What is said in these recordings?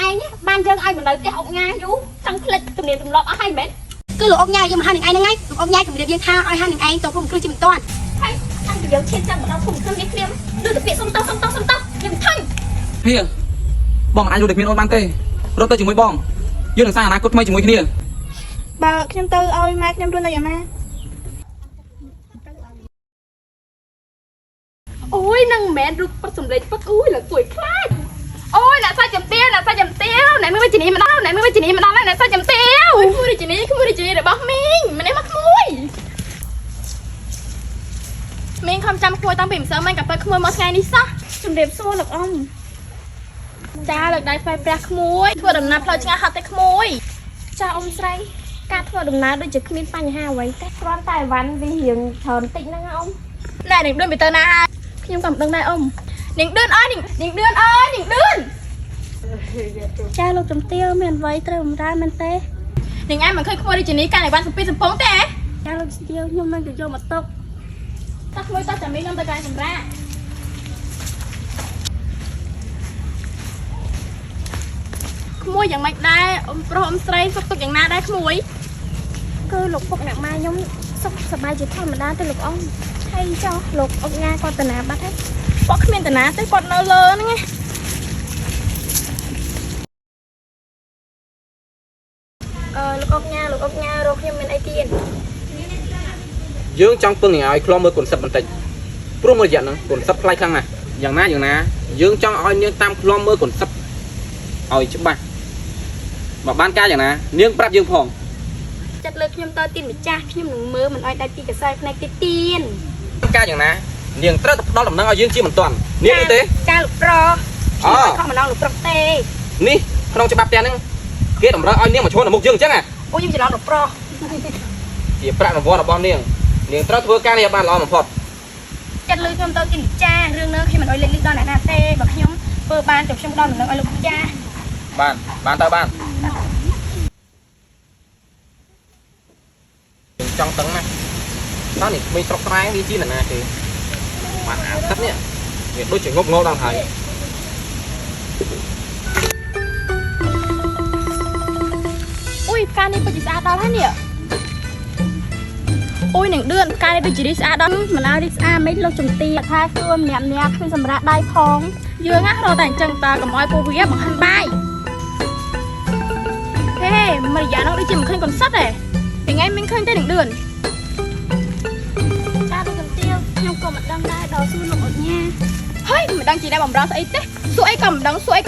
ai nhé ban dân ai mà nói cái ông nha chú trong lịch tụi niệm tụi lọp ở hai mét cứ lục ông nha nhưng mà hai thằng ai ngay lục ông nha tụi niệm dân tha ai hai thằng ai tôi không cứ chìm toàn hay thằng tụi dân trên trăm một đâu không cứ biết liêm đưa tụi viện xong tao nhưng thanh Hia bong ai vô được miền ôn ban tê rồi tôi chỉ mới bong dương đằng xa này cốt mây chỉ mới kia bàខ្ញុំទៅឲ្យម៉ែខ្ញុំខ្លួនទៅយ៉ាងណាអូយនឹងមិនមែនរូបပတ်សម្លេងពឹកអូយឡើងទួយខ្លាចអូយអ្នកសាច់ចំទៀវអ្នកសាច់ចំទៀវអ្នកមើលជីនីម្ដងអ្នកមើលជីនីម្ដងអ្នកសាច់ចំទៀវអូយគួរជីនីរបស់មីងម្នេះមកក្មួយមីងខំចាំក្មួយតាំងពីម្សិលមិញក៏ទៅក្មួយមកថ្ងៃនេះសោះជំរាបសួរលោកអ៊ំចាលើកដៃផ្លែព្រះក្មួយធ្វើដំណើរផ្លូវឆ្ងាយហត់តែក្មួយចាអ៊ំស្រីការធ្វើដំណើរដូចជាគ្មានបញ្ហាអ្វីទេគ្រាន់តែអីវ៉ាន់វារៀងច្រើនតិចហ្នឹងអ៊ំណែនឹងដូចទៅទៅណាខ្ញុំក៏មិនដឹងដែរអ៊ំនាងឌឿនអើយនាងឌឿនអើយនាងឌឿនចាលោកចំទាវមានអ្វីត្រូវបំរើមែនទេនាងឯងមិនឃើញក្មួយរាជនីកាន់អីវ៉ាន់សំពីសំពងទេចាលោកចំទាវខ្ញុំនឹងទៅយកមកទុកតោះក្មួយតោះចាំមីខ្ញុំទៅកែសម្រាប់ក្មួយយ៉ាងម៉េចដែរអ៊ំប្រុសអ៊ំស្រីសុខទុក្ខយ៉ាងណាដែរក្មួយគឺលោកពុកអ្នកម៉ែខ្ញុំសុខសប្បាយជាធម្មតាទេលោកអ៊ំហើយចុះលោកអុកញ៉ាគាត់តាណាបាត់ហើយគាត់គ្មានតាណាទេគាត់នៅលើហ្នឹងណាលោកអុកញ៉ារកខ្ញុំមានអីទៀតយើងចង់ពឹងឲ្យខ្លំមើលគុណសិបបន្តិចព្រោះមួយរយៈហ្នឹងគុណសិបថ្លៃខ្លាំងណាស់យ៉ាងណាយើងចង់ឲ្យនាងតាមខ្លំមើលគុណសិបឲ្យច្បាស់បើបានការយ៉ាងណានាងប្រាប់យើងផងចិត្តលើខ្ញុំទៅទីម្ចាស់ខ្ញុំនឹងមើលមិនឲ្យដាច់ពីកសែផ្នែកទៀតទៀនការយ៉ាងណានាងត្រូវទៅផ្ដល់ដំណឹងឲ្យយើងជាមិនទាន់នាងទេចាលោកប្រុសអូខំម្ដងលោកប្រុសទេនេះក្នុងច្បាប់ផ្ទះហ្នឹងគេតម្រូវឲ្យនាងមកឈរនៅមុខយើងអញ្ចឹងអូខ្ញុំច្រឡំលោកប្រុសជាប្រាក់រង្វាន់របស់នាងត្រូវធ្វើការនេះឲ្យបានល្អបំផុតចិត្តលើខ្ញុំទៅទីម្ចាស់រឿងនោះខ្ញុំមិនឲ្យលេចលឺដល់អ្នកណាទេបើខ្ញុំធ្វើបានទៅខ្ញុំដល់ដំណឹងឲ្យលោកម្ចាស់បានទៅបានចង់តឹងណាតើនេះមិនស្រុកស្រែវាជាណាគេបានអាទឹកនេះវាដូចជាងប់ងល់ដល់ហើយអូយផ្កានេះពិតជាស្អាតដល់ហើយនេះអូយនឹងឌឿនផ្កានេះដូចជារីស្អាតដល់មិនឲ្យរីស្អាតមិនលោកជំទាវថាសួរម្នាក់គ្មានសម្រាប់ដៃផងយើងណារត់តែអញ្ចឹងតើកុំឲ្យពួកវាបង្ហាញបាយហេមករយៈនោះដូចជាមិនឃើញកុនសិតទេថ្ងៃមិនឃើញទេនឹងឌឿនចាលោកជំទាវខ្ញុំក៏មិនដឹងដែរដល់សួរលោកអុកញ៉ាហើយមិនដឹងជាដែរបំរើស្អីទេសួរអីក៏មិនដឹងហើយ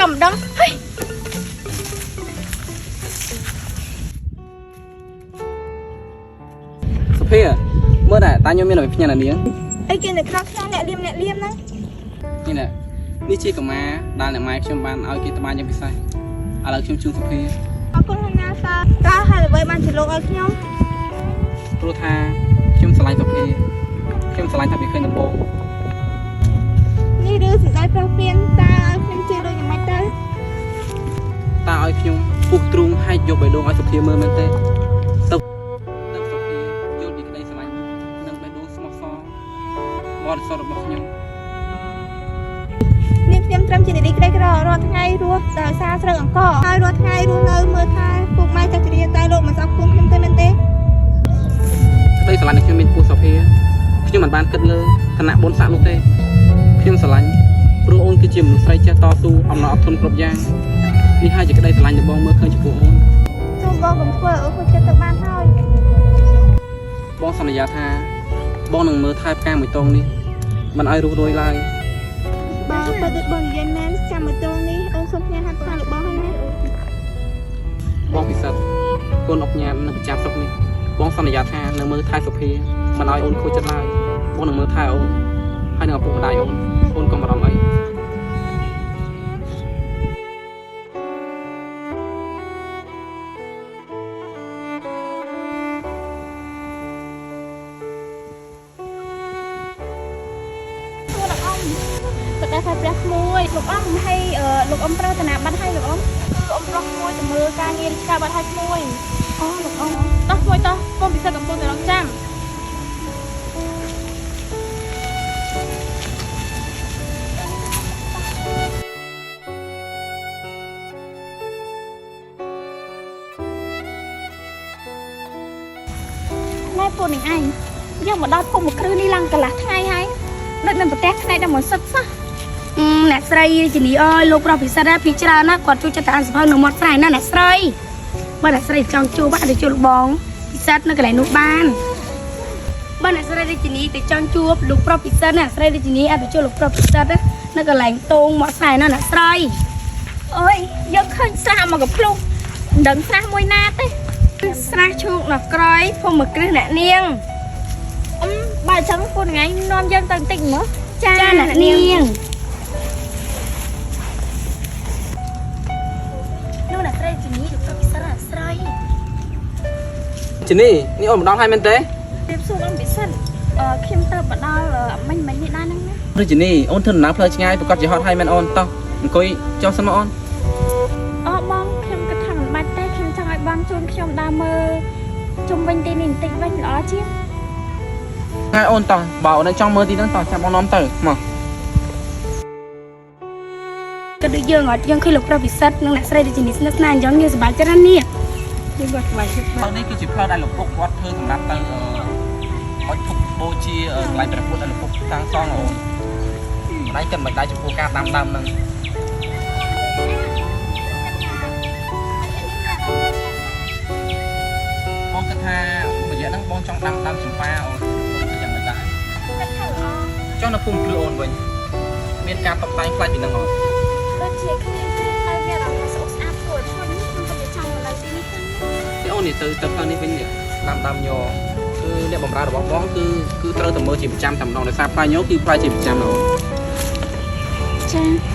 សុភាមើលតែតាខ្ញុំមានអ្វីភ្ញាក់ណានាងអីគេនៅក្នុងខ្ញុំអ្នកលៀមហ្នឹងនេះជាកម្មាដែលអ្នកម៉ែខ្ញុំបានឲ្យគេត្បាញយ៉ាងពិសេសឥឡូវខ្ញុំជូនសុភាអរគុណហើយណាតើហើយអ្វីបានជាលោកឲ្យខ្ញុំព្រោះថាខ្ញុំស្រឡាញ់សុភាខ្ញុំស្រឡាញ់ថាវាឃើញដំបូងនេះឬសម្ដេចព្រះពានតើឲ្យខ្ញុំជឿដូចយ៉ាងម៉េចទៅតើឲ្យខ្ញុំពុះទ្រូងហែកយកបេះដូងឲ្យសុភាមើលមែនទេទៅដល់សុភាយល់ពីក្តីស្រឡាញ់និងបេះដូងស្មោះសរបរិសុទ្ធរបស់ខ្ញុំនាងខ្ញុំត្រឹមជានារីក្រីក្ររាល់ថ្ងៃរស់ដោយសារស្រូវអង្គហើយរាល់ថ្ងៃរស់នៅមើលថែពុកម៉ែចាស់ជរាតែលោកមិនស្អប់គុំខ្ញុំទេមែនទេក្តីស្រឡាញ់ខ្ញុំមានពោះសុភាខ្ញុំមិនបានគិតលើឋានៈបុណ្យស័ក្តិនោះទេខ្ញុំស្រឡាញ់ព្រោះអូនគឺជាមនុស្សស្រីចេះតស៊ូអំណរអត់ធន់គ្រប់យ៉ាងនេះហើយជាក្តីស្រឡាញ់របស់បងមើលឃើញចំពោះអូនសូមបងកុំធ្វើអូនខុសចិត្តទៅបានហើយបងសន្យាថាបងនឹងមើលថែផ្កាមួយតងនេះមិនឲ្យរុះរយឡើយបើដូចបងនិយាយមែនចាំមួយតងនេះអូនសូមផ្ញើហាត់ផ្ការបស់ហើយណាបងពិសិដ្ឋកូនអុកញ៉ាននឹងប្រចាំស្រុកនេះបងសន្យាថានឹងមើលថែសុភាមិនឲ្យអូនខូចចិត្តឡើយបងនឹងមើលថែអូនហើយនឹងឪពុកម្ដាយអូនកុំបារម្ភអីតែផ្លែព្រះក្មួយលោកអ៊ំឲ្យលោកអ៊ំប្រើតាណាបាត់ឲ្យលោកអ៊ំលោកអ៊ំប្រុសក្មួយទៅមើលការងាររាជការបាត់ឲ្យក្មួយអូលោកអ៊ំតោះក្មួយតោះកុំពិសេសកំពុងតែរងចាំ ហើយពូនឹងឯងយើងមកដល់ភូមិគ្រឹះនេះឡើងកន្លះថ្ងៃហើយដូចមិនប្រទះថ្ងៃដល់មកសិតសោះអ្នកស្រីជានីអើយលោកប្រុសពិសិដ្ឋពីច្រើនណាគាត់ជួយចិត្តអានសភៅនៅមាត់ស្រែណាអ្នកស្រីបើអ្នកស្រីចង់ជួបអាចទៅជួបលោកបងពិសិដ្ឋនៅកន្លែងនោះបានបើអ្នកស្រីរាជនីទៅចង់ជួបលោកប្រុសពិសិដ្ឋអ្នកស្រីរាជនីអាចទៅជួបលោកប្រុសពិសិដ្ឋនៅកន្លែងតោងមាត់ស្រែណាអ្នកស្រីអើយយើងឃើញស្រះមកកំភ្លុះមិនដឹងស្រះមួយណាទេស្រះឈូកនៅក្រោយភូមិគ្រឹះអ្នកនាងបើអញ្ចឹងពូថ្ងៃនាំយើងទៅបន្តិចមើលចាអ្នកនាងនោះអ្នកស្រីជានេះលោកប្រុសពិសិដ្ឋអ្នកស្រី ជីនេះនេះអូនម្ដងហើយមែនទេ រៀបសួរông bị sânខ្ញុំទៅបដល់មិញនេះដែរហ្នឹងណា ឬជីនេះអូនធ្វើដំណើរផ្លូវឆ្ងាយប្រកាសជាហត់ហើយមែនអូនតោះអង្គុយចុះសិនមកអូន បងខ្ញុំគិតថាមិនបាច់ទេខ្ញុំចង់ឲ្យបងជូនខ្ញុំដើរមើលជុំវិញទីនេះបន្តិចវិញល្អជាង ហើយអូនតោះបើអូនចង់មើលទីហ្នឹងតោះចាំបងនាំទៅមក ក៏ដូចយើងអត់យើងឃើញលោកប្រុសពិសិដ្ឋនិងអ្នកស្រីដូចនេះស្និទ្ធស្នាលអញ្ចឹងយើងសប្បាយចិត្តណាស់នេះយើងគាត់សប្បាយចិត្ត ផ្លូវនេះគឺជាផ្លូវដែលលោកពុកគាត់ធ្វើសម្រាប់ទៅអុជធុកបូជាកន្លែងព្រះពុទ្ធដែលលោកពុកតាំងសងអូនម្ដាយគិតមិនដែរចំពោះការដាំដើមហ្នឹងបងគិតថារយៈហ្នឹងបងចង់ដាំដើមចម្ប៉ាអូនយ៉ាងមិនដែរចុះនៅភូមិព្រឺអូនវិញមានការតុបតែងផ្លាច់ពីហ្នឹងអូន ដូចជាគ្នាហើយមានអារម្មណ៍ស្អុកស្អាតគួរឲ្យឈប់ខ្ញុំក៏ចង់នៅទីនេះផង អូននេះទៅផ្លូវនេះវិញដាំញគឺអ្នកបម្រើរបស់បងគឺត្រូវតែមើលជាប្រចាំតែម្ដងដោយសារផ្លែញគឺផ្លែជាប្រចាំអូន ចា